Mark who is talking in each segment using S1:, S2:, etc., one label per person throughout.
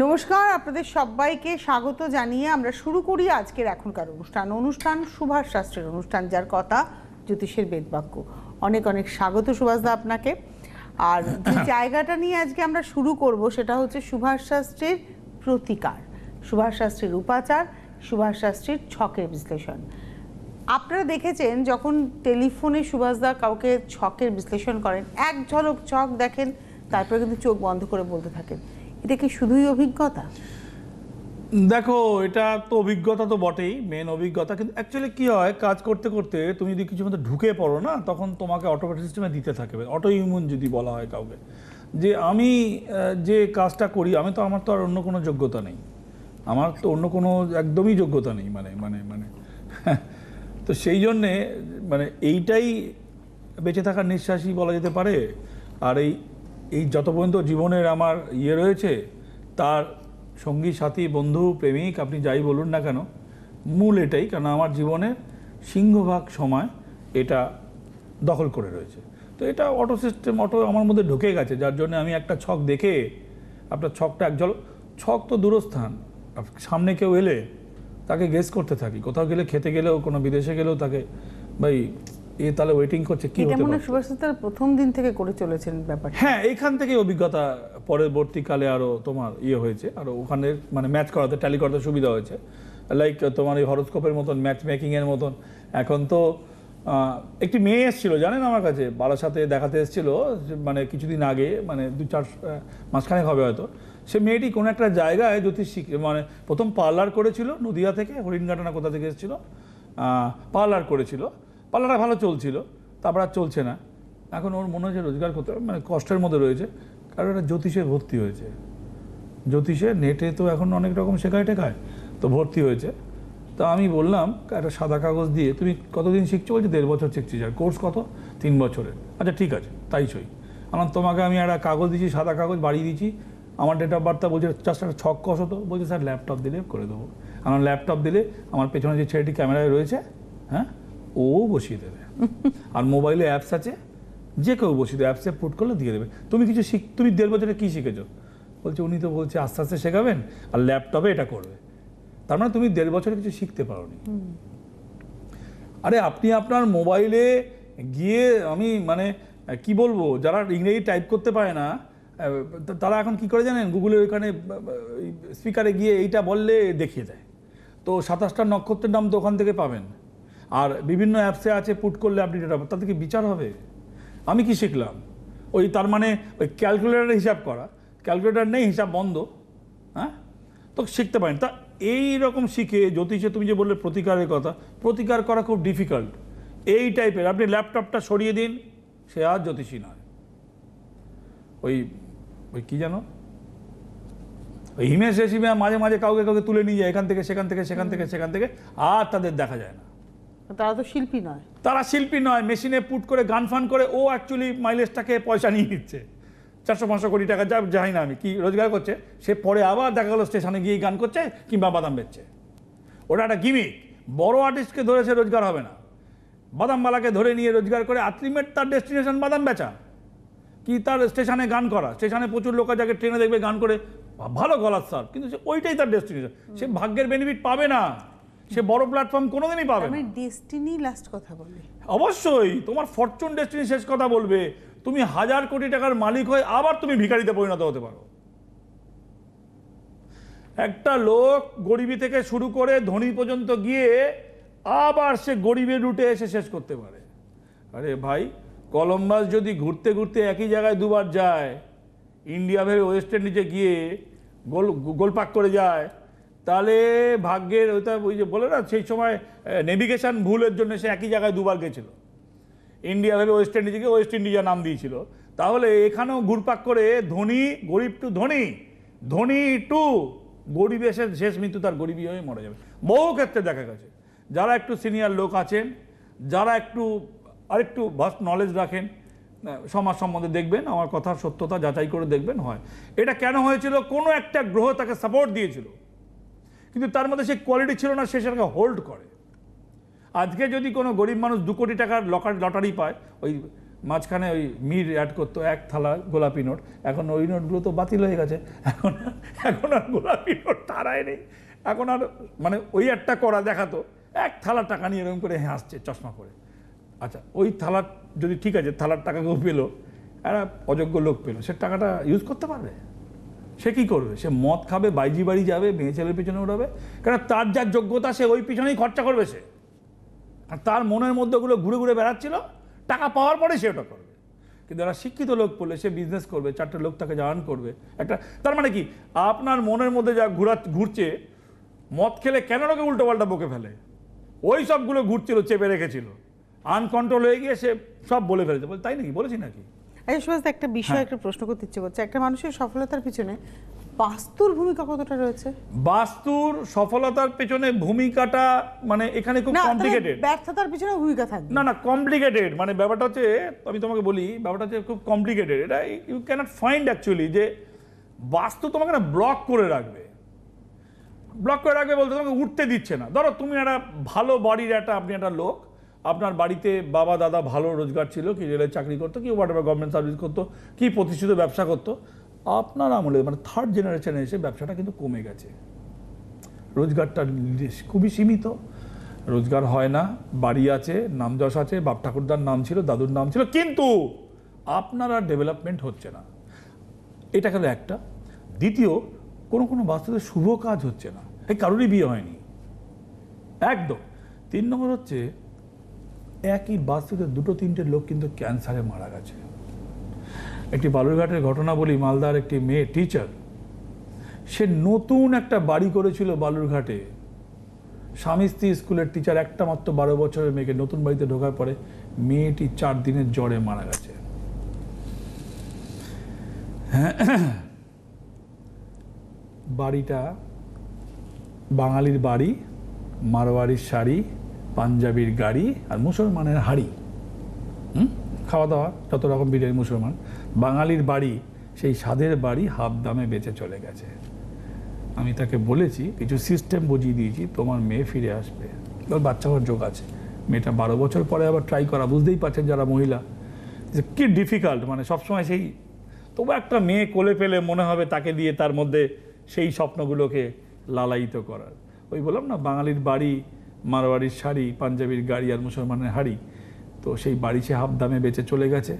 S1: নমস্কার, আপনাদের সবাইকে স্বাগত জানিয়ে আমরা শুরু করি আজকের এখনকার অনুষ্ঠান সুভাষ শাস্ত্রীর অনুষ্ঠান, যার কথা জ্যোতিষের বেদবাক্য। অনেক অনেক স্বাগত সুভাষদা আপনাকে। আর যে জায়গাটা নিয়ে আজকে আমরা শুরু করব সেটা হচ্ছে সুভাষ শাস্ত্রীর প্রতিকার, সুভাষ শাস্ত্রীর উপাচার, সুভাষ শাস্ত্রীর ছকের বিশ্লেষণ। আপনারা দেখেছেন যখন টেলিফোনে সুভাষদা কাউকে ছকের বিশ্লেষণ করেন, এক ঝলক ছক দেখেন, তারপরে কিন্তু চোখ বন্ধ করে বলতে থাকেন। এটা কি শুধুই অভিজ্ঞতা?
S2: দেখো, এটা তো অভিজ্ঞতা তো বটেই, মেন অভিজ্ঞতা। কিন্তু অ্যাকচুয়ালি কী হয়, কাজ করতে করতে তুমি যদি কিছু মধ্যে ঢুকে পড়ো না, তখন তোমাকে অটোমেটিক সিস্টেমে দিতে থাকবে। অটো ইমিউন যদি বলা হয় কাউকে, যে আমি যে কাজটা করি, আমার তো আর অন্য কোনো যোগ্যতা নেই, আমার তো অন্য কোনো একদমই যোগ্যতা নেই, মানে মানে মানে তো সেই জন্যে এইটাই বেঁচে থাকার নিঃশ্বাসই বলা যেতে পারে। আর এই যত পর্যন্ত জীবনের আমার রয়েছে, তার সঙ্গী সাথী বন্ধু প্রেমিক আপনি যাই বলুন না কেন, মূল এটাই। কারণ আমার জীবনের সিংহভাগ সময় এটা দখল করে রয়েছে। তো এটা অটো সিস্টেম আমার মধ্যে ঢুকে গেছে, যার জন্য আমি একটা ছক দেখে, আপনার ছকটা ছক তো দূরস্থান, সামনে কেউ এলে তাকে গেস করতে থাকি। কোথাও গেলে, খেতে গেলেও, কোনো বিদেশে গেলেও তাকে, ভাই তাহলে ওয়েটিং করছে, কি হতে পারে।
S1: সুভাষ প্রথম দিন থেকে করে চলেছেন ব্যাপার।
S2: হ্যাঁ, এইখান থেকে অভিজ্ঞতা পরবর্তীকালে আরও তোমার হয়েছে, আর ওখানে ম্যাচ করাতে, ট্যালি করাতে সুবিধা হয়েছে। লাইক তোমার এই হরোস্কোপের মতন, ম্যাচ মেকিংয়ের মতন। এখন তো একটি মেয়ে এসেছিল জানেন আমার কাছে, বারাসাতে দেখাতে এসেছিল, কিছুদিন আগে, 2-4 মাসখানেক হবে হয়তো। সে মেয়েটি কোনো একটা জায়গায় জ্যোতিষ প্রথম পার্লার করেছিল, নদিয়া থেকে, হরিণঘাটা না কোথা থেকে এসেছিল, পার্লার করেছিল। পার্লারটা ভালো চলছিল, তারপর আর চলছে না। এখন ওর মনে হচ্ছে রোজগার করতে কষ্টের মধ্যে রয়েছে, কারণ এটা জ্যোতিষে ভর্তি হয়েছে। জ্যোতিষে নেটে তো এখন অনেক রকম শেখায় টেখায়, তো ভর্তি হয়েছে। তো আমি বললাম, একটা সাদা কাগজ দিয়ে, তুমি কতদিন শিখছো? বলছে 1.5 বছর শিখছি। আর কোর্স কত? 3 বছরের। আচ্ছা ঠিক আছে, তাই সই। আমার তোমাকে আমি একটা কাগজ দিচ্ছি, সাদা কাগজ বাড়িয়ে দিচ্ছি, আমার ডেট অফ বার্থটা বলছে, জাস্ট একটা ছক কষো তো। বলছে স্যার ল্যাপটপ দিলে করে দেবো। আমার ল্যাপটপ দিলে আমার পেছনে যে ছেলেটি ক্যামেরায় রয়েছে, হ্যাঁ, ও বসিয়ে দেবে। আর মোবাইলে অ্যাপস আছে, যে কেউ বসিয়ে দেবে, অ্যাপসে পুট করলে দিয়ে দেবে। তুমি কিছু তুমি 1.5 বছরে কী শিখেছো? বলছে উনি তো বলছে আস্তে আস্তে শেখাবেন, আর ল্যাপটপে এটা করবে। তার মানে তুমি 1.5 বছরে কিছু শিখতে পারোনি। আরে আপনি আপনার মোবাইলে গিয়ে, আমি কি বলবো, যারা ইংরেজি টাইপ করতে পারে না, তারা এখন কি করে জানেন, গুগলের ওইখানে স্পিকারে গিয়ে এইটা বললে দেখিয়ে দেয়। তো 27টা নক্ষত্রের নাম তো ওখান থেকে পাবেন। আর বিভিন্ন অ্যাপসে আছে, পুট করলে আপনি ডেটা, তাতে কি বিচার হবে? আমি কি শিখলাম? ওই ক্যালকুলেটারে হিসাব করা, ক্যালকুলেটার নেই, হিসাব বন্ধ, হ্যাঁ, তো শিখতে পারেন। তা এই রকম শিখে জ্যোতিষে, তুমি যে বললে প্রতিকারের কথা, প্রতিকার করা খুব ডিফিকাল্ট। এই টাইপের, আপনি ল্যাপটপটা সরিয়ে দিন, সে আর জ্যোতিষী নয়। ওই কি জানো, ওই হিমেশ রেশমিয়া মাঝে মাঝে কাউকে তুলে নিয়ে যায়, এখান থেকে সেখান থেকে, আর তাদের দেখা যায় না।
S1: তারা তো শিল্পী নয়,
S2: তারা শিল্পী নয়, মেশিনে পুট করে গান ফান করে ও অ্যাকচুয়ালি মাইলেজটাকে পয়সা নিয়ে নিচ্ছে। 400-500 কোটি টাকা যাই না আমি কি রোজগার করছে, সে পরে আবার দেখা গেলো স্টেশনে গিয়ে গান করছে কিংবা বাদাম বেচছে। ওটা একটা গিমিক। বড় আর্টিস্টকে ধরে সে রোজগার হবে না, বাদামওয়ালাকে ধরে নিয়ে রোজগার করে। আলটিমেট তার ডেস্টিনেশন বাদাম বেচা, কি তার স্টেশনে গান করা। স্টেশনে প্রচুর লোক যাকে ট্রেনে দেখবে গান করে, ভালো গলার স্যার, কিন্তু ওইটাই তার ডেস্টিনেশন। সে ভাগ্যের বেনিফিট পাবে না, সে বড় প্ল্যাটফর্ম কোনোদিনই পাবে না।
S1: ডেস্টিনি লাস্ট কথা বলে,
S2: অবশ্যই তোমার ফরচুন ডেস্টিনি শেষ কথা বলবে। তুমি 1000 কোটি টাকার মালিক হয়ে আবার তুমি ভিখারিতে পরিণত হতে পারো। একটা লোক গরিবি থেকে শুরু করে ধনী পর্যন্ত গিয়ে আবার সে গরিবের রুটে এসে শেষ করতে পারে। আরে ভাই, কলম্বাস যদি ঘুরতে ঘুরতে একই জায়গায় দুবার যায়, ইন্ডিয়া ভেবে ওয়েস্ট ইন্ডিজে গিয়ে গোলপাক করে যায়, তাহলে ভাগ্যের ওই যে বলে না, সেই সময় নেভিগেশন ভুলের জন্য সে একই জায়গায় দুবার গেছিল। ইন্ডিয়া ভেবে ওয়েস্ট ইন্ডিজে গিয়ে ওয়েস্ট ইন্ডিজা নাম দিয়েছিল। তাহলে এখানেও ঘুরপাক করে ধনী, গরিব টু ধনী, ধনী টু গরিব, এসে শেষ মৃত্যু তার গরিবই হয়ে মরে যাবে। বহু ক্ষেত্রে দেখা গেছে। যারা একটু সিনিয়র লোক আছেন, যারা আরেকটু ভাস্ট নলেজ রাখেন সমাজ সম্বন্ধে, দেখবেন আমার কথার সত্যতা যাচাই করে দেখবেন হয়। এটা কেন হয়েছিল? কোনো একটা গ্রহ তাকে সাপোর্ট দিয়েছিল, কিন্তু তার মধ্যে সে কোয়ালিটি ছিল না, সে সেটাকে হোল্ড করে। আজকে যদি কোনো গরিব মানুষ 2 কোটি টাকার লটারি পায়, ওই মাঝখানে ওই মির অ্যাড করতো 1 থালা গোলাপি নোট, এখন ওই নোটগুলো তো বাতিল হয়ে গেছে, এখন এখন আর গোলাপি নোট তারাই নেই, এখন আর মানে ওই একটা করা দেখাতো 1 থালা টাকা নিয়ে এরকম করে হাসছে চশমা করে। আচ্ছা ওই থালা যদি ঠিক আছে থালার টাকা কেউ পেলো, একটা অযোগ্য লোক পেলো, সে টাকাটা ইউজ করতে পারবে? সে কী করবে? সে মদ খাবে, বাইজি বাড়ি যাবে, মেয়ে ছেলের পিছনে উড়াবে, কারণ তার যা যোগ্যতা সে ওই পিছনেই খরচা করবে সে। আর তার মনের মধ্যে ওগুলো ঘুরে ঘুরে বেড়াচ্ছিল, টাকা পাওয়ার পরে সে ওটা করবে। কিন্তু একটা শিক্ষিত লোক পড়লে সে বিজনেস করবে, 4টে লোক তাকে জার্ন করবে একটা। তার মানে কি আপনার মনের মধ্যে যা ঘুরছে, মদ খেলে কেন লোকে উল্টো পাল্টা বকে ফেলে, ওই সবগুলো ঘুরছিল, চেপে রেখেছিল, আনকন্ট্রোল হয়ে গিয়ে সে সব বলে ফেলেছে। বলে তাই নাকি, বলেছি নাকি?
S1: সুভাষদা একটা বিষয় একটা প্রশ্ন করতে ইচ্ছে করছে, একটা মানুষের সফলতার পিছনে বাস্তুর ভূমিকা কতটা রয়েছে?
S2: বাস্তুর সফলতার পেছনে ভূমিকাটা মানে এখানে খুব কমপ্লিকেটেড।
S1: ব্যর্থতার পিছনে ভূমিকা থাকবে
S2: না কমপ্লিকেটেড, মানে ব্যাপারটা হচ্ছে, আমি তোমাকে বলি ব্যাপারটা হচ্ছে খুব কমপ্লিকেটেড। এটা ইউ ক্যানট ফাইন্ড অ্যাকচুয়ালি যে বাস্তু তোমাকে না ব্লক করে রাখবে। ব্লক করে রাখবে বলতে তোমাকে উঠতে দিচ্ছে না। ধরো তুমি একটা ভালো বাড়ির আপনি একটা লোক, আপনার বাড়িতে বাবা দাদা ভালো রোজগার ছিল, কি রেলের চাকরি করতো, কি হোয়াট এভার গভর্নমেন্ট সার্ভিস করতো, কি প্রতিষ্ঠিত ব্যবসা করতো। আপনার আমলে মানে 3rd জেনারেশনে এসে ব্যবসাটা কিন্তু কমে গেছে, রোজগারটা খুবই সীমিত, রোজগার হয় না, বাড়ি আছে, নাম যশ আছে, বাপ ঠাকুরদার নাম ছিল, দাদুর নাম ছিল, কিন্তু আপনার আর ডেভেলপমেন্ট হচ্ছে না। এটা গেল একটা। দ্বিতীয়, কোনো বাস্তুতে শুভ কাজ হচ্ছে না, এই কারোরই বিয়ে হয়নি একদম। 3 নম্বর হচ্ছে একই বাস্তুতে 2-3টে লোক কিন্তু ক্যান্সারে মারা গেছে। একটি বালুরঘাটের ঘটনা বলি, মালদার একটি মেয়ে টিচার, সে নতুন একটা বাড়ি করেছিল বালুরঘাটে, স্বামী স্ত্রী স্কুলের টিচার, একটা মাত্র 12 বছরের মেয়েকে নতুন বাড়িতে ঢোকার পরে মেয়েটি 4 দিনের জ্বরে মারা গেছে। বাড়িটা বাঙালির বাড়ি, মারোয়ারির শাড়ি, পাঞ্জাবির গাড়ি আর মুসলমানের হাড়ি, খাওয়া দাওয়া যত রকম বিরিয়ানি মুসলমান, বাঙালির বাড়ি, সেই স্বাদের বাড়ি হাফ দামে বেচে চলে গেছে। আমি তাকে বলেছি, কিছু সিস্টেম বুঝিয়ে দিয়েছি, তোমার মেয়ে ফিরে আসবে, ওর বাচ্চা হওয়ার যোগ আছে। মেয়েটা 12 বছর পরে আবার ট্রাই করা, বুঝতেই পারছেন যারা মহিলা যে কি ডিফিকাল্ট, মানে সবসময় সেই, তবু একটা মেয়ে কোলে পেলে মনে হবে তাকে দিয়ে তার মধ্যে সেই স্বপ্নগুলোকে লালায়িত করার। ওই বললাম না, বাঙালির বাড়ি, মারোয়ারির শাড়ি, পাঞ্জাবির গাড়ি আর মুসলমানের হাড়ি, তো সেই বাড়ি সে হাফ দামে বেচে চলে গেছে।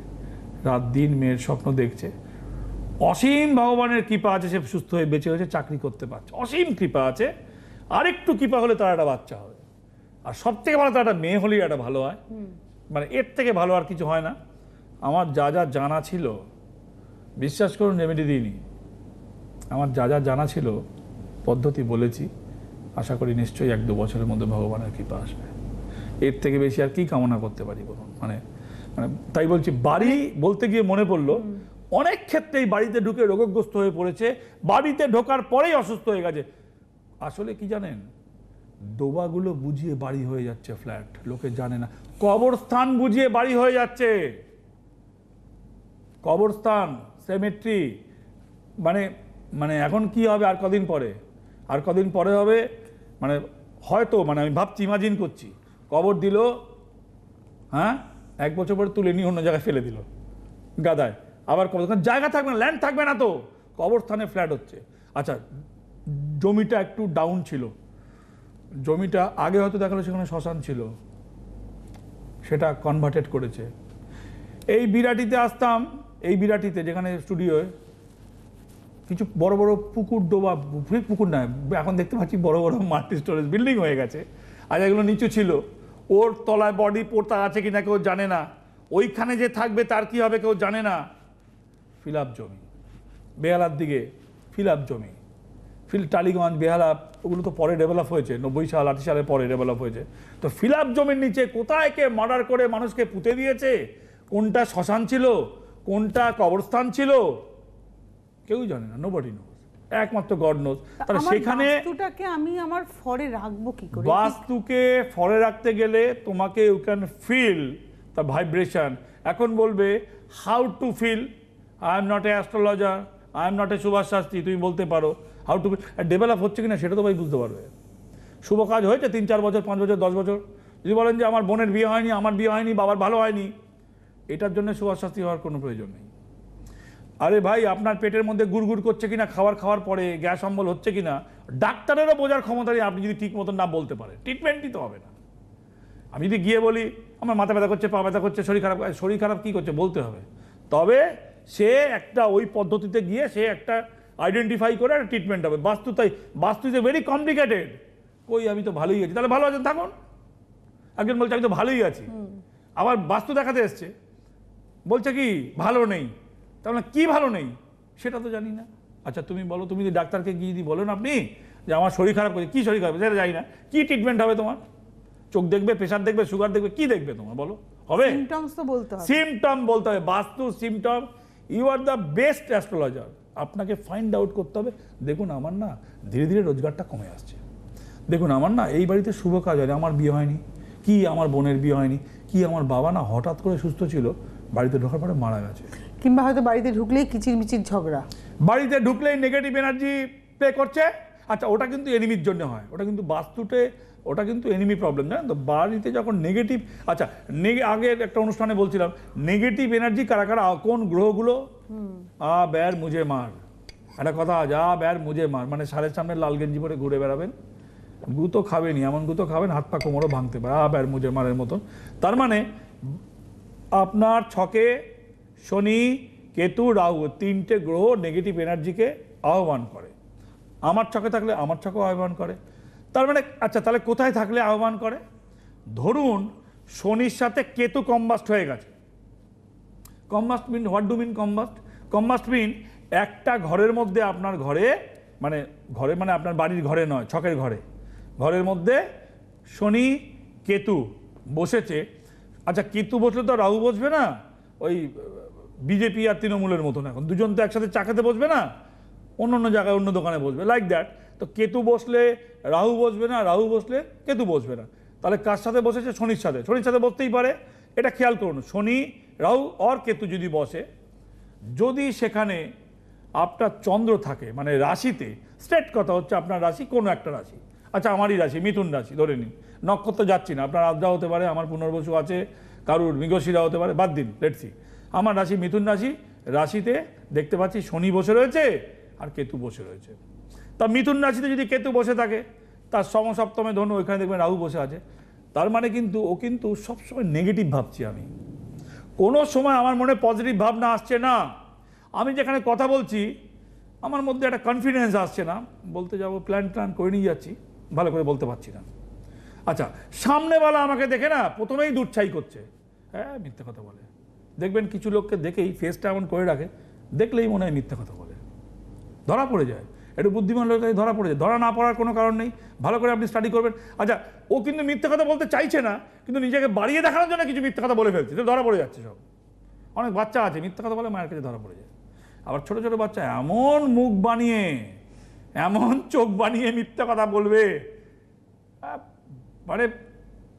S2: রাত দিন মেয়ের স্বপ্ন দেখছে, অসীম ভগবানের কৃপা আছে, সে সুস্থ হয়ে বেঁচে হয়েছে, চাকরি করতে পারছে, অসীম কৃপা আছে। আরেকটু কৃপা হলে তার একটা বাচ্চা হবে, আর সব থেকে ভালো তার একটা মেয়ে হলেই একটা ভালো হয়, মানে এর থেকে ভালো আর কিছু হয় না। আমার যা যা জানা ছিল, বিশ্বাস করুন রেমেডি দিইনি, আমার যা যা জানা ছিল পদ্ধতি বলেছি, আশা করি নিশ্চয়ই 1-2 বছরের মধ্যে ভগবানের কৃপা আসবে। এর থেকে বেশি আর কি কামনা করতে পারি বলুন? মানে মানে তাই বলছি, বাড়ি বলতে গিয়ে মনে পড়লো, অনেক ক্ষেত্রেই বাড়িতে ঢুকে রোগগ্রস্ত হয়ে পড়েছে, বাড়িতে ঢোকার পরেই অসুস্থ হয়ে গেছে। আসলে কি জানেন, ডোবাগুলো বুঝিয়ে বাড়ি হয়ে যাচ্ছে ফ্ল্যাট, লোকে জানে না। কবরস্থান বুঝিয়ে বাড়ি হয়ে যাচ্ছে, কবরস্থান, সেমেট্রি, মানে মানে এখন কি হবে আর কদিন পরে হবে, মানে হয়তো, মানে আমি ভাবছি, ইমাজিন করছি, কবর দিল, হ্যাঁ 1 বছর পরে তুলে নিয়ে অন্য জায়গায় ফেলে দিল গাদায়, আবার জায়গা থাকবে না, ল্যান্ড থাকবে না, তো কবরস্থানে ফ্ল্যাট হচ্ছে। আচ্ছা, জমিটা একটু ডাউন ছিল, জমিটা আগে হয়তো দেখালো সেখানে শ্মশান ছিল, সেটা কনভার্টেড করেছে। এই বিরাটিতে আসতাম, এই বিরাটিতে যেখানে স্টুডিওয় কিছু বড় বড় পুকুর, ডোবা, পুকুর নয়, এখন দেখতে পাচ্ছি বড় বড় মাল্টি স্টোরেজ বিল্ডিং হয়ে গেছে। আর এগুলো নিচু ছিল, ওর তলায় বডি পোর্তা আছে কিনা কেউ জানে না, ওইখানে যে থাকবে তার কি হবে কেউ জানে না। ফিল আপ জমি, বেহালার দিকে ফিল আপ জমি, টালিগঞ্জ, বেহালা, ওগুলো তো পরে ডেভেলপ হয়েছে, 90 সাল 80 সালের পরে ডেভেলপ হয়েছে। তো ফিল আপ জমির নিচে কোথায় কে মার্ডার করে মানুষকে পুঁতে দিয়েছে, কোনটা শ্মশান ছিল, কোনটা কবরস্থান ছিল, কেউ জানে না, নোবডি নোজ, একমাত্র গড নোজ। তাহলে সেখানে
S1: বাস্তুটাকে আমি আমার ফরে রাখবো কি করে?
S2: বাস্তুকে ফরে রাখতে গেলে তোমাকে you can feel the vibration. এখন বলবে how to feel, I am not a astrologer, I am not a Subhash Shastri, তুমি বলতে পারো হাউ টু ফিল। ডেভেলপ হচ্ছে কিনা সেটা তো ভাই বুঝতে পারবে। শুভ কাজ হয়েছে 3-4 বছর, 5 বছর, 10 বছর। যদি বলেন যে আমার বোনের বিয়ে হয়নি, আমার বিয়ে হয়নি, বাবার ভালো হয়নি, এটার জন্য সুভাষ শাস্ত্রী হওয়ার কোনো প্রয়োজন নেই। আরে ভাই, আপনার পেটের মধ্যে গুড়গুড় করছে কিনা, খাওয়ার পরে গ্যাস অম্বল হচ্ছে কিনা, ডাক্তারেরও বোঝার ক্ষমতা নেই আপনি যদি ঠিক মতন না বলতে পারেন, ট্রিটমেন্টই তো হবে না। আমি যদি গিয়ে বলি আমার মাথা ব্যথা করছে, পা ব্যথা করছে, শরীর খারাপ কী করছে বলতে হবে, তবে সে একটা ওই পদ্ধতিতে গিয়ে সে একটা আইডেন্টিফাই করে একটা ট্রিটমেন্ট হবে। বাস্তু ইজ এ ভেরি কমপ্লিকেটেড। কই আমি তো ভালোই আছি, তাহলে ভালো আছেন থাকুন। একজন বলছে আমি তো ভালোই আছি, আবার বাস্তু দেখাতে এসছে বলছে কি ভালো নেই, তাহলে কি ভালো নেই সেটা তো জানি না। আচ্ছা তুমি বলো, তুমি যদি ডাক্তারকে গিয়ে যদি বলেন আপনি যে আমার শরীর খারাপ করছে, কী শরীর খারাপ সেটা জানি না, কী ট্রিটমেন্ট হবে তোমার? চোখ দেখবে, প্রেশার দেখবে, সুগার দেখবে, কি দেখবে তোমার বলো? হবে
S1: সিমটমস তো বলতে হবে,
S2: সিমটম বলতে হবে, vastu symptom. You are the best astrologer. আপনাকে ফাইন্ড আউট করতে হবে। দেখুন আমার না ধীরে ধীরে রোজগারটা কমে আসছে, দেখুন আমার না এই বাড়িতে শুভ কাজ হয়নি, আমার বিয়ে হয়নি, কি আমার বোনের বিয়ে হয়নি, কি আমার বাবা না হঠাৎ করে সুস্থ ছিল, বাড়িতে ঢোকার পরে মারা গেছে,
S1: কিংবা হয়তো বাড়িতে ঢুকলেই কিচিরমিচির ঝগড়া,
S2: বাড়িতে ঢুকলেই নেগেটিভ এনার্জি প্লে করছে। আচ্ছা ওটা কিন্তু এনিমির জন্য হয়, ওটা কিন্তু বাস্তুতে ওটা কিন্তু এনিমি প্রবলেম, জানেন তো? বাড়িতে যখন নেগেটিভ, আচ্ছা আগের একটা অনুষ্ঠানে বলছিলাম নেগেটিভ এনার্জি কারা কারা, কোন গ্রহগুলো? ব্যার মুঝে মার, একটা কথা আছে, ব্যার মুঝে মার, মানে সারের সামনে লাল গেঞ্জি পরে ঘুরে বেড়াবেন, গুতো খাবেনি, এমন গুতো খাবেন হাত পা কোমরও ভাঙতে পারে, ব্যার মুঝে মারের মতন। তার মানে আপনার ছকে শনি, কেতু, রাহু তিনটে গ্রহ নেগেটিভ এনার্জিকে আহ্বান করে। আমার ছকে থাকলে আমার ছকেও আহ্বান করে। তার মানে আচ্ছা তাহলে কোথায় থাকলে আহ্বান করে? ধরুন শনির সাথে কেতু কম্বাস্ট হয়ে গেছে। Combust mean, what do mean combust? Combust mean একটা ঘরের মধ্যে, আপনার ঘরে মানে আপনার বাড়ির ঘরে নয়, ছকের ঘরের মধ্যে শনি কেতু বসেছে। আচ্ছা কেতু বসলে তো রাহু বসবে না, ওই বিজেপি আর তৃণমূলের মতন, এখন দুজন তো একসাথে চা খেতে বসবে না, অন্য জায়গায় অন্য দোকানে বসবে, লাইক দ্যাট। তো কেতু বসলে রাহু বসবে না, রাহু বসলে কেতু বসবে না, তাহলে কার সাথে বসেছে? শনির সাথে বসতেই পারে। এটা খেয়াল করুন, শনি রাহু আর কেতু যদি বসে, যদি সেখানে আপনার চন্দ্র থাকে মানে রাশিতে, স্ট্রেট কথা হচ্ছে আপনার রাশি কোনো একটা রাশি, আচ্ছা আমারই রাশি মিথুন রাশি ধরে নিন, নক্ষত্র যাচ্ছি না, আপনার আদ্রা হতে পারে, আমার পুনর্বসু আছে, কারুর মৃগশিরা হতে পারে, বাদ দিন, লেটস সি। আমার রাশি মিথুন রাশি, রাশিতে দেখতে পাচ্ছি শনি বসে রয়েছে আর কেতু বসে রয়েছে। তা মিথুন রাশিতে যদি কেতু বসে থাকে, তার সমসপ্তমে ধরুন ওইখানে দেখবেন রাহু বসে আছে, তার মানে কিন্তু ও কিন্তু সবসময় নেগেটিভ ভাবছি আমি, কোনো সময় আমার মনে পজিটিভ ভাবনা আসছে না। আমি যেখানে কথা বলছি আমার মধ্যে একটা কনফিডেন্স আসছে না, বলতে যাবো প্ল্যান করে নিয়ে যাচ্ছি, ভালো করে বলতে পারছি না। আচ্ছা সামনেওয়ালা আমাকে দেখে না প্রথমেই দুচ্ছাই করছে, হ্যাঁ মিথ্যে কথা বলে। দেখবেন কিছু লোককে দেখেই ফেসটা এমন করে রাখে, দেখলেই মনে হয় মিথ্যে কথা বলে, ধরা পড়ে যায়। একটু বুদ্ধিমান লোক ধরা পড়ে যায়, ধরা না পড়ার কোনো কারণ নেই, ভালো করে আপনি স্টাডি করবেন। আচ্ছা ও কিন্তু মিথ্যে কথা বলতে চাইছে না, কিন্তু নিজেকে বাড়িয়ে দেখানোর জন্য কিছু মিথ্যে কথা বলে ফেলছে, তো ধরা পড়ে যাচ্ছে সব। অনেক বাচ্চা আছে মিথ্যে কথা বলে মায়ের কাছে ধরা পড়ে যায়। আবার ছোট ছোট বাচ্চা এমন মুখ বানিয়ে, এমন চোখ বানিয়ে মিথ্যে কথা বলবে, মানে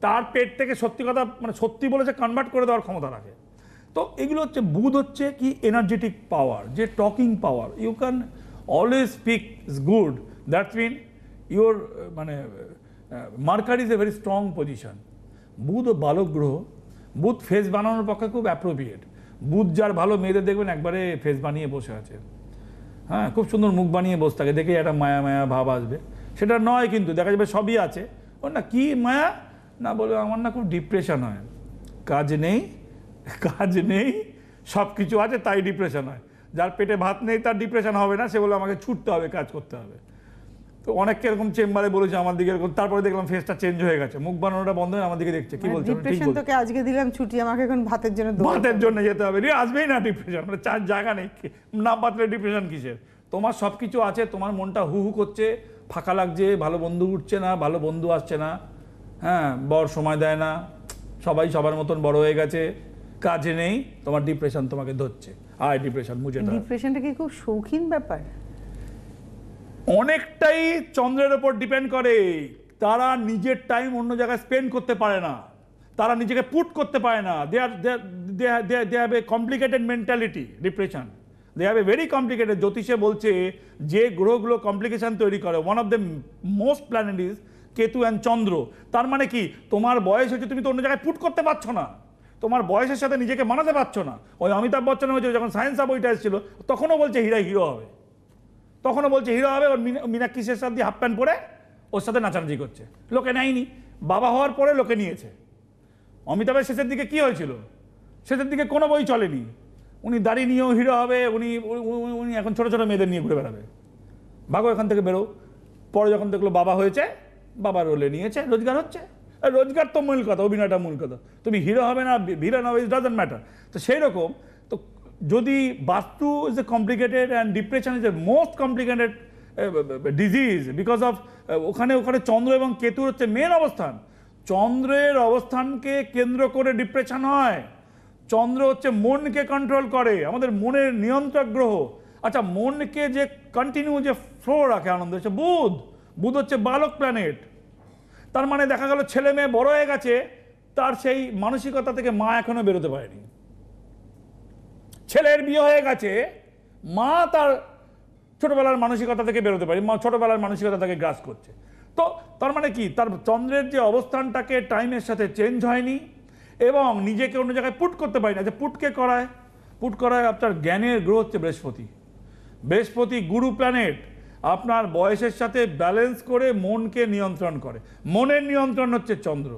S2: তার পেট থেকে সত্যি কথা মানে সত্যি বলেছে কনভার্ট করে দেওয়ার ক্ষমতা রাখে। তো এগুলো হচ্ছে বুধ হচ্ছে কি এনার্জেটিক পাওয়ার, যে talking power, you can always speak is good, that's mean your মানে marker is a very strong position. Budh ও বালক গ্রহ, বুধ ফেস বানানোর পক্ষে খুব অ্যাপ্রোপ্রিয়েট। বুধ যার ভালো মেয়েদের দেখবেন একবারে ফেস বানিয়ে বসে আছে, হ্যাঁ খুব সুন্দর মুখ বানিয়ে বসে থাকে, দেখে একটা মায়া মায়া ভাব আসবে, সেটা নয় কিন্তু দেখা যাবে সবই আছে, ওর না কি মায়া না বলবে আমার না খুব ডিপ্রেশন হয়, কাজ নেই সব কিছু আছে তাই ডিপ্রেশন হয়। যার পেটে ভাত নেই তার ডিপ্রেশন হবে না, সে বলে আমাকে ছুটতে হবে, কাজ করতে হবে। তো অনেককে এরকম চেম্বারে বলেছে আমার দিকে এরকম, তারপরে দেখলাম ফেসটা চেঞ্জ হয়ে গেছে, মুখ বানানোটা বন্ধ হয়ে আমার দিকে দেখছে, কি বলছে
S1: ডিপ্রেশন তোকে আজকে দিলাম ছুটি, আমাকে এখন ভাতের জন্য
S2: যেতে হবে, আসবেই না ডিপ্রেশন, মানে চার জায়গা নেই, না বাতলে ডিপ্রেশন কিসের? তোমার সব কিছু আছে, তোমার মনটা হু হু করছে, ফাঁকা লাগছে, ভালো বন্ধু উঠছে না, ভালো বন্ধু আসছে না, হ্যাঁ বর সময় দেয় না, সবাই সবার মতন বড় হয়ে গেছে, কাজে নেই, তোমার ডিপ্রেশন তোমাকে ধরছে। ডিপ্রেশন মুঝে,
S1: ডিপ্রেশনটা কি খুব শৌখিন ব্যাপার?
S2: অনেকটাই চন্দ্রের ওপর ডিপেন্ড করে। তারা নিজের টাইম অন্য জায়গায় স্পেন্ড করতে পারে না, তারা নিজেকে পুট করতে পারে না, they have a complicated mentality. Depression they have a very complicated. জ্যোতিষে বলছে যে গ্রহগুলো কমপ্লিকেশন তৈরি করে, one of the most planet is Ketu and Chandra. তার মানে কি তোমার বয়স হচ্ছে, তুমি তো অন্য জায়গায় পুট করতে পারছো না, তোমার বয়সের সাথে নিজেকে মানাতে পারছো না। ওই অমিতাভ বচ্চন হয়েছে যখন সায়েন্স অফ বইটা এসেছিল, তখনও বলছে হিরো হবে, তখনও বলছে হিরো হবে। ওর মীনাক্ষী শেরশাহ দিয়ে হাফ প্যান্ট পরে ওর সাথে নাচানাচি করছে, লোকে নেয়নি। বাবা হওয়ার পরে লোকে নিয়েছে। অমিতাভের শেষের দিকে কি হয়েছিল? শেষের দিকে কোনো বই চলেনি। উনি দাড়ি নিয়েও হিরো হবে, উনি উনি এখন ছোটো ছোটো মেয়েদের নিয়ে ঘুরে বেড়াবে। ভাগো এখান থেকে বেরো। পরে যখন দেখলো বাবা হয়েছে, বাবা রোলে নিয়েছে, রোজগার হচ্ছে। রোজগার তো মূল কথা, অভিনয়টা মূল কথা। তুমি হিরো হবে না ভিলেন হবে, ইট ডাজন্ট ম্যাটার। তো সেই রকম তো যদি বাস্তু is a complicated and depression is a most complicated disease because of ওখানে চন্দ্র এবং কেতুর হচ্ছে মেন অবস্থান। চন্দ্রের অবস্থানকে কেন্দ্র করে ডিপ্রেশন হয়। চন্দ্র হচ্ছে মনকে কন্ট্রোল করে, আমাদের মনের নিয়ন্ত্রক গ্রহ। আচ্ছা, মনকে যে কন্টিনিউ যে ফ্লো রাখে আনন্দ হচ্ছে বুধ। বুধ হচ্ছে বালক প্ল্যানেট। তার মানে দেখা গেল ছেলে মেয়ে বড় হয়ে গেছে, তার সেই মানসিকতা থেকে মা এখনো বেরোতে পারেনি। ছেলের বিয়ে হয়ে গেছে, মা তার ছোটবেলার মানসিকতা থেকে বেরোতে পারে, মা ছোটবেলার মানসিকতা তাকে গ্রাস করছে। তো তার মানে কি, তার চন্দ্রের যে অবস্থানটাকে টাইমের সাথে চেঞ্জ হয়নি এবং নিজেকে অন্য জায়গায় পুট করতে পারি না। যে পুটকে করায়, পুট করায় আপনার জ্ঞানের গ্রহ হচ্ছে বৃহস্পতি। বৃহস্পতি গুরু প্ল্যানেট, আপনার বয়সের সাথে ব্যালেন্স করে মনকে নিয়ন্ত্রণ করে। মনের নিয়ন্ত্রণ হচ্ছে চন্দ্র।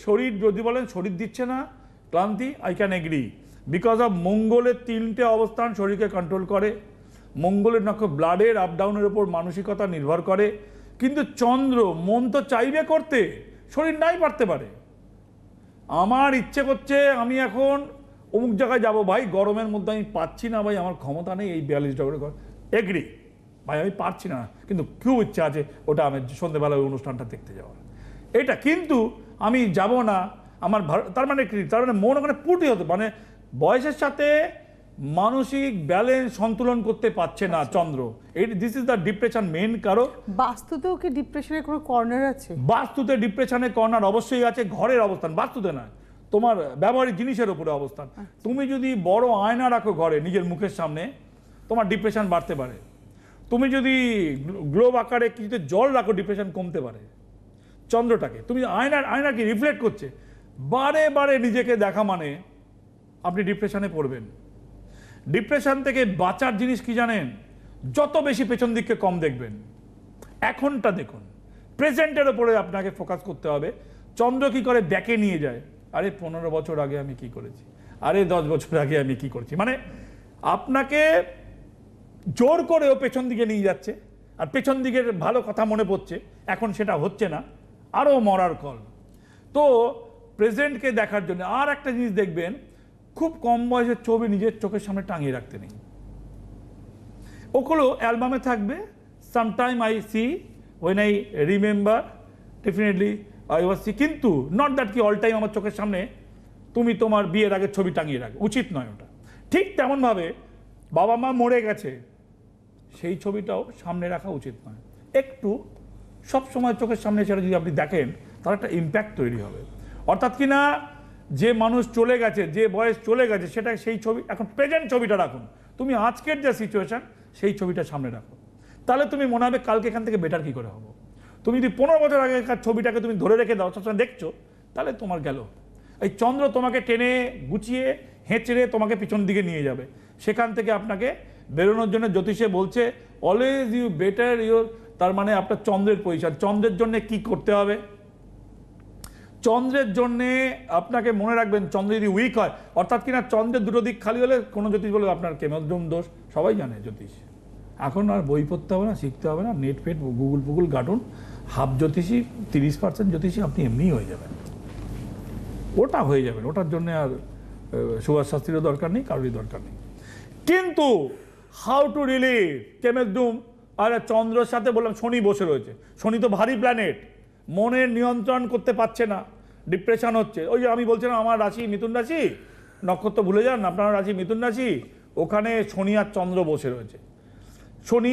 S2: শরীর যদি বলেন শরীর দিচ্ছে না ক্লান্তি, I can agree, because of মঙ্গলের 3টে অবস্থান শরীরকে কন্ট্রোল করে। মঙ্গলের নক্ষত্র ব্লাডের আপ ডাউনের উপর মানসিকতা নির্ভর করে। কিন্তু চন্দ্র, মন তো চাইবে করতে, শরীর নাই পারতে পারে। আমার ইচ্ছে করছে আমি এখন অমুক জায়গায় যাব, ভাই গরমের মধ্যে আমি পাচ্ছি না, ভাই আমার ক্ষমতা নেই এই 42 ডিগ্রি এগ্রি, ভাই আমি পারছি না, কিন্তু খুব ইচ্ছা আছে ওটা আমি সন্ধ্যেবেলা ওই অনুষ্ঠানটা দেখতে যাওয়ার। এটা কিন্তু আমি যাব না, আমার তার মানে কি, তার মানে মন ওখানে পুটি হতে, মানে বয়সের সাথে মানসিক ব্যালেন্স সন্তুলন করতে পারছে না Chandra. This is the depression main কারণ।
S1: বাস্তুতেও কি ডিপ্রেশনের কোনো কর্নার আছে?
S2: বাস্তুতে ডিপ্রেশনের কর্নার অবশ্যই আছে। ঘরের অবস্থান, বাস্তুতে নয়, তোমার ব্যবহারিক জিনিসের উপরে অবস্থান। তুমি যদি বড় আয়না রাখো ঘরে নিজের মুখের সামনে, তোমার ডিপ্রেশন বাড়তে পারে। তুমি যদি গ্লোব আকারে কিছুতে জল রাখো, ডিপ্রেশন কমতে পারে। চন্দ্রটাকে তুমি আয়না কি রিফ্লেক্ট করছে, বারে বারে নিজেকে দেখা মানে আপনি ডিপ্রেশনে পড়বেন। ডিপ্রেশন থেকে বাঁচার জিনিস কি জানেন? যত বেশি পেছন দিককে কম দেখবেন, এখনটা দেখুন, প্রেজেন্টের উপরে আপনাকে ফোকাস করতে হবে। চন্দ্র কি করে ব্যাকে নিয়ে যায়, আরে 15 বছর আগে আমি কি করেছি, আরে 10 বছর আগে আমি কি করেছি, মানে আপনাকে জোর করেও পেছন দিকে নিয়ে যাচ্ছে। আর পেছন দিকের ভালো কথা মনে পড়ছে, এখন সেটা হচ্ছে না, আরও মরার কল। তো প্রেজেন্টকে দেখার জন্য আর একটা জিনিস দেখবেন, খুব কম বয়সের ছবি নিজের চোখের সামনে টাঙিয়ে রাখতে নেই। ওগুলো অ্যালবামে থাকবে, sometime I see, when I remember, definitely I was see, কিন্তু নট দ্যাট কি অল টাইম আমার চোখের সামনে তুমি তোমার বিয়ের আগের ছবি টাঙিয়ে রাখো, উচিত নয় ওটা। ঠিক তেমনভাবে বাবা মা মরে গেছে, সেই ছবিটাও সামনে রাখা উচিত নয়। একটু সবসময় চোখের সামনে সেটা যদি আপনি দেখেন, তার একটা ইম্প্যাক্ট তৈরি হবে। অর্থাৎ কি না, যে মানুষ চলে গেছে, যে বয়স চলে গেছে, সেটা সেই ছবি, এখন প্রেজেন্ট ছবিটা রাখুন। তুমি আজকের যে সিচুয়েশন, সেই ছবিটা সামনে রাখো, তাহলে তুমি মনে হবে কালকে এখান থেকে বেটার কি করে হবো। তুমি যদি 15 বছর আগেকার ছবিটাকে তুমি ধরে রেখে দাও, সবসময় দেখছো, তাহলে তোমার গেল। এই চন্দ্র তোমাকে টেনে গুছিয়ে হেঁচড়ে তোমাকে পিছন দিকে নিয়ে যাবে। সেখান থেকে আপনাকে বেরোনোর জন্য জ্যোতিষে বলছে অলওয়েজ ইউ বেটার ইউর, তার মানে আপনার চন্দ্রের পজিশন। চন্দ্রের জন্য কি করতে হবে? চন্দ্রের জন্যে আপনাকে মনে রাখবেন, চন্দ্র যদি উইক হয়, অর্থাৎ কিনা চন্দ্রের দুটো দিক খালি হলে কোনো জ্যোতিষ বলে আপনার কেমদ্রম দোষ, সবাই জানে জ্যোতিষ। এখন আর বই পড়তে হবে না, শিখতে হবে না, নেট ফেট গুগল ঘাটুন, হাফ জ্যোতিষী 30% জ্যোতিষী আপনি এমনিই হয়ে যাবেন, ওটা হয়ে যাবেন। ওটার জন্য আর সুভাষ শাস্ত্রীরও দরকার নেই, কারোরই দরকার নেই। কিন্তু হাউ টু রিলিভ কেমেদ্রুম, আর চন্দ্রের সাথে বললাম শনি বসে রয়েছে। শনি তো ভারী প্ল্যানেট, মনের নিয়ন্ত্রণ করতে পারছে না, ডিপ্রেশন হচ্ছে। ওই যে আমি বলছিলাম আমার রাশি মিথুন রাশি, নক্ষত্র ভুলে যান, আপনার রাশি মিথুন রাশি, ওখানে শনি আর চন্দ্র বসে রয়েছে। শনি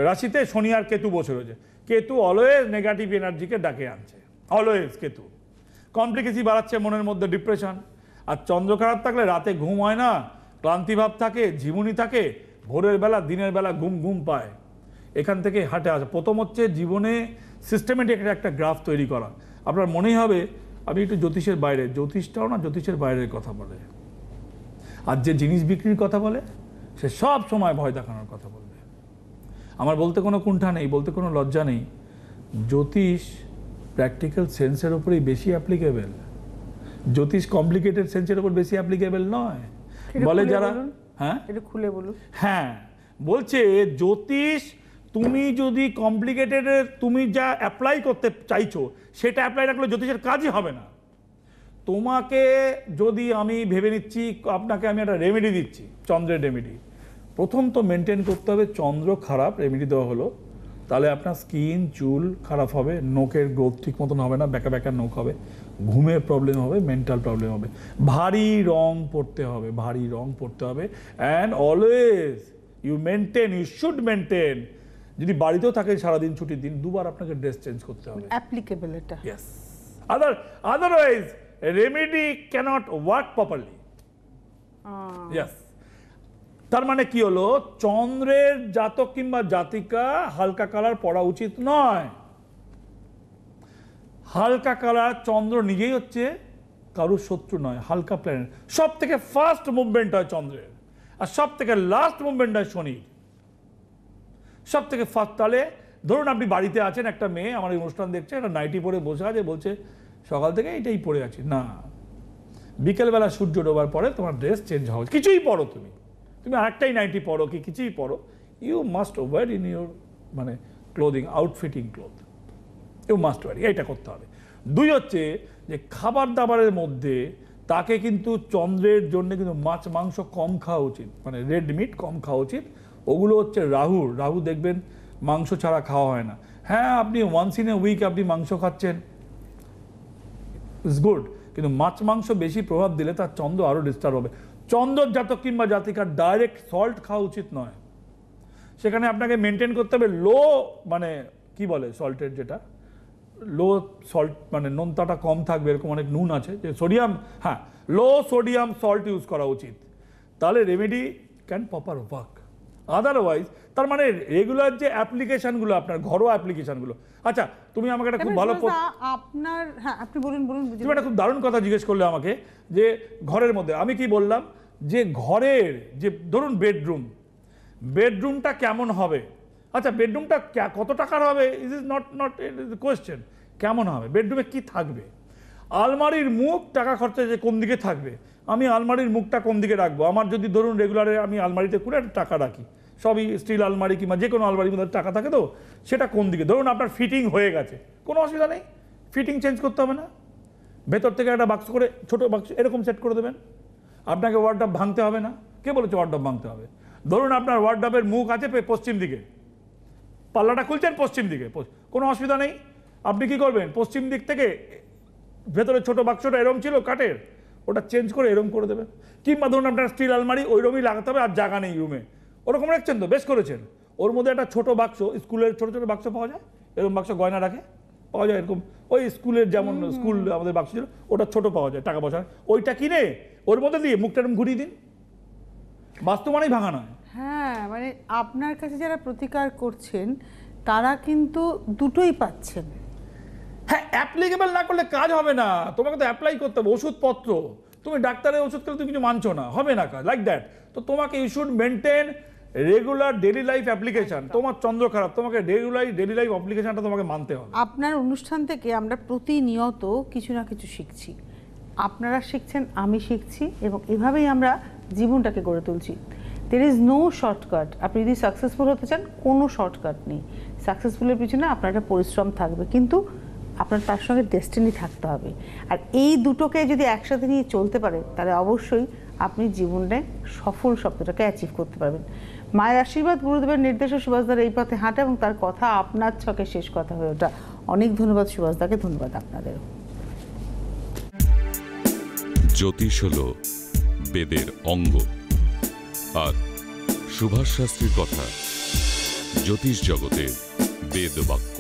S2: রাশিতে শনি আর কেতু বসে রয়েছে। কেতু অলওয়েজ নেগেটিভ এনার্জিকে ডাকে আনছে, অলওয়েজ কেতু কমপ্লিকেসি বাড়াচ্ছে মনের মধ্যে, ডিপ্রেশন। আর চন্দ্র খারাপ থাকলে রাতে ঘুম হয় না, ক্লান্তিভাব থাকে, ঝিমুনি থাকে, ভোরের বেলা দিনের বেলা ঘুম পায়। এখান থেকে হাটে আসে। প্রথম হচ্ছে জীবনে সিস্টেমেটিক একটা গ্রাফ তৈরি করা। আপনার মনেই হবে আমি একটু জ্যোতিষের বাইরে, জ্যোতিষটাও না জ্যোতিষের বাইরের কথা বলে। আর যে জিনিস বিক্রির কথা বলে সে সব সময় ভয় দেখানোর কথা বলবে। আমার বলতে কোনো কুণ্ঠা নেই, বলতে কোনো লজ্জা নেই, জ্যোতিষ প্র্যাকটিক্যাল সেন্সের উপরেই বেশি অ্যাপ্লিকেবল। জ্যোতিষ কমপ্লিকেটেড সেন্সের উপর বেশি অ্যাপ্লিকেবল নয়। বলে যারা, হ্যাঁ
S1: এটা খুলে বলুন।
S2: হ্যাঁ, বলছে জ্যোতিষ তুমি যদি কমপ্লিকেটেডের তুমি যা অ্যাপ্লাই করতে চাইছো সেটা অ্যাপ্লাই রাখলে জ্যোতিষের কাজই হবে না। তোমাকে যদি আমি ভেবে নিচ্ছি আপনাকে আমি একটা রেমেডি দিচ্ছি, চন্দ্রের রেমেডি, প্রথম তো মেনটেন করতে হবে চন্দ্র খারাপ, রেমেডি দেওয়া হলো, তাহলে আপনার স্কিন চুল খারাপ হবে, নোকের গ্রোথ ঠিক মতন হবে না, ব্যাকা ব্যাকা নোক হবে, ঘুমের প্রবলেম হবে, মেন্টাল প্রবলেম হবে, ভারী রং পড়তে হবে, ভারী রং পড়তে হবে। And always you maintain, you should maintain, যদি বাড়িতেও থাকেন সারাদিন ছুটির দিন, দুবার আপনাকে ড্রেস চেঞ্জ করতে হবে।
S1: অ্যাপ্লিকেবল এটা।
S2: Yes, otherwise remedy cannot work properly. Yes, তার মানে কি হলো, চন্দ্রের জাতক কিংবা জাতিকা হালকা কালার পরা উচিত নয়। হালকা কালার, চন্দ্র নিজেই হচ্ছে কারুর শত্রু নয়, হালকা প্ল্যানেট। সব থেকে ফার্স্ট মুভমেন্ট হয় চন্দ্রের, আর সব থেকে লাস্ট মুভমেন্ট হয় শনির। সব থেকে ফার্স্ট, তাহলে ধরুন আপনি বাড়িতে আছেন, একটা মেয়ে আমার এই অনুষ্ঠান দেখছে, একটা নাইটি পরে বসে আছে, বলছে সকাল থেকে এটাই পরে আছি, না, বিকেলবেলা সূর্য ডোবার পরে তোমার ড্রেস চেঞ্জ হওয়া, কিছুই পরো তুমি আরেকটাই নাইটি পরো কি কিছুই পরো, you must wear in your মানে clothing, outfitting cloth you must wear, এইটা করতে হবে। দুই হচ্ছে যে খাবার দাবারের মধ্যে তাকে কিন্তু চন্দ্রের জন্য কিন্তু মাছ মাংস কম খাওয়া উচিত, মানে রেড মিট কম খাওয়া উচিত। ওগুলো হচ্ছে রাহু দেখবেন মাংস ছাড়া খাওয়া হয় না। হ্যাঁ, আপনি ওয়ান্স ইন এ উইক আপনি মাংস খাচ্ছেন, ইটস গুড, কিন্তু মাছ মাংস বেশি প্রভাব দিলে তার চন্দ্র আরও ডিস্টার্ব হবে। চন্দ্র জাতক কিংবা জাতিকার ডাইরেক্ট সল্ট খাওয়া উচিত নয়, সেখানে আপনাকে মেনটেন করতে হবে লো, মানে কি বলে সল্টের, যেটা লো সল্ট, মানে নোনতাটা কম থাকবে, এরকম অনেক নুন আছে যে সোডিয়াম, হ্যাঁ, লো সোডিয়াম সল্ট ইউজ করা উচিত, তাহলে remedy can proper work. Otherwise তার মানে রেগুলার যে অ্যাপ্লিকেশনগুলো, আপনার ঘরোয়া অ্যাপ্লিকেশনগুলো, আচ্ছা তুমি আমাকে একটা খুব ভালো
S1: আপনার, হ্যাঁ আপনি বলুন।
S2: তুমি একটা খুব দারুণ কথা জিজ্ঞেস করলে আমাকে, যে ঘরের মধ্যে আমি কি বললাম, যে ঘরের যে ধরুন বেডরুমটা কেমন হবে। আচ্ছা, বেডরুমটা কত টাকার হবে, ইজ ইজ নট কোয়েশ্চেন, কেমন হবে, বেডরুমে কি থাকবে, আলমারির মুখ টাকা খরচা যে কোন দিকে থাকবে, আমি আলমারির মুখটা কোন দিকে রাখবো। আমার যদি ধরুন রেগুলারে আমি আলমারিতে খুলে একটা টাকা রাখি, সবই স্টিল আলমারি কিংবা যে কোনো আলমারির মধ্যে টাকা থাকে, তো সেটা কোন দিকে, ধরুন আপনার ফিটিং হয়ে গেছে, কোনো অসুবিধা নেই, ফিটিং চেঞ্জ করতে হবে না, ভেতর থেকে একটা বাক্স করে, ছোটো বাক্স এরকম সেট করে দেবেন, আপনাকে ওয়ার্ডরোব ভাঙতে হবে না। কে বলেছে ওয়ার্ডরোব ভাঙতে হবে? ধরুন আপনার ওয়ার্ডরোবের মুখ আছে পশ্চিম দিকে, পাল্লাটা খুলছেন পশ্চিম দিকে, কোনো অসুবিধা নেই, আপনি কি করবেন, পশ্চিম দিক থেকে ভেতরে ছোটো বাক্সটা এরম ছিল কাঠের, ওটা চেঞ্জ করে এরম করে দেবেন। কিংবা ধরুন আপনার স্টিল আলমারি ওইরকমই লাগাতে হবে, আর জায়গা নেই রুমে, ওরকম রাখছেন তো, বেশ করেছেন, ওর মধ্যে একটা ছোটো বাক্স, স্কুলের ছোটো ছোটো বাক্স পাওয়া যায়, এরকম বাক্স গয়না রাখে পাওয়া যায়, এরকম ওই স্কুলের যেমন স্কুল আমাদের বাক্স ছিল, ওটা ছোটো পাওয়া যায় টাকা পয়সা, ওইটা কিনে ওর মধ্যে দিয়ে মুখটা এরকম ঘুরিয়ে দিন, বাস্তু মানেই ভাঙা নয়।
S1: হ্যাঁ, মানে আপনার কাছে যারা প্রতিকার করছেন তারা কিন্তু দুটোই পাচ্ছেন।
S2: হ্যাঁ, অ্যাপ্লিকেবল না করলে কাজ হবে না, তোমাকে তো অ্যাপ্লাই করতে হবে, ওষুধপত্র, তুমি ডাক্তারের ওষুধ খেলে তুমি কিছু মানছো না, হবে না কাজ, লাইক দ্যাট। তো তোমাকে you should maintain regular daily life application. তোমার চন্দ্র খারাপ, তোমাকে ডেইলি লাইফ অ্যাপ্লিকেশনটা তোমাকে মানতে হবে।
S1: আপনার অনুষ্ঠান থেকে আমরা প্রতিনিয়ত কিছু না কিছু শিখছি, আপনারা শিখছেন, আমি শিখছি, এবং এভাবেই আমরা জীবনটাকে গড়ে তুলছি। There is no shortcut. আপনি যদি সাকসেসফুল হতে চান, কোনো শর্টকাট নেই। সাকসেসফুলের পিছনে আপনার একটা পরিশ্রম থাকবে, কিন্তু আপনার তার সঙ্গে ডেস্টিনি থাকতে হবে। আর এই দুটোকে যদি একসাথে নিয়ে চলতে পারে, তাহলে অবশ্যই আপনি জীবনে সফল শব্দটাকে অ্যাচিভ করতে পারবেন। মায়ের আশীর্বাদ, গুরুদেবের নির্দেশে সুভাষদার এই পথে হাঁটা এবং তার কথা আপনার ছকে শেষ কথা হয়ে ওঠা। অনেক ধন্যবাদ সুভাষদাকে, ধন্যবাদ আপনাদেরও।
S3: জ্যোতিষ হল বেদের অঙ্গ, আর সুভাষ শাস্ত্রীর কথা জ্যোতিষ জগতের বেদ বাক্য।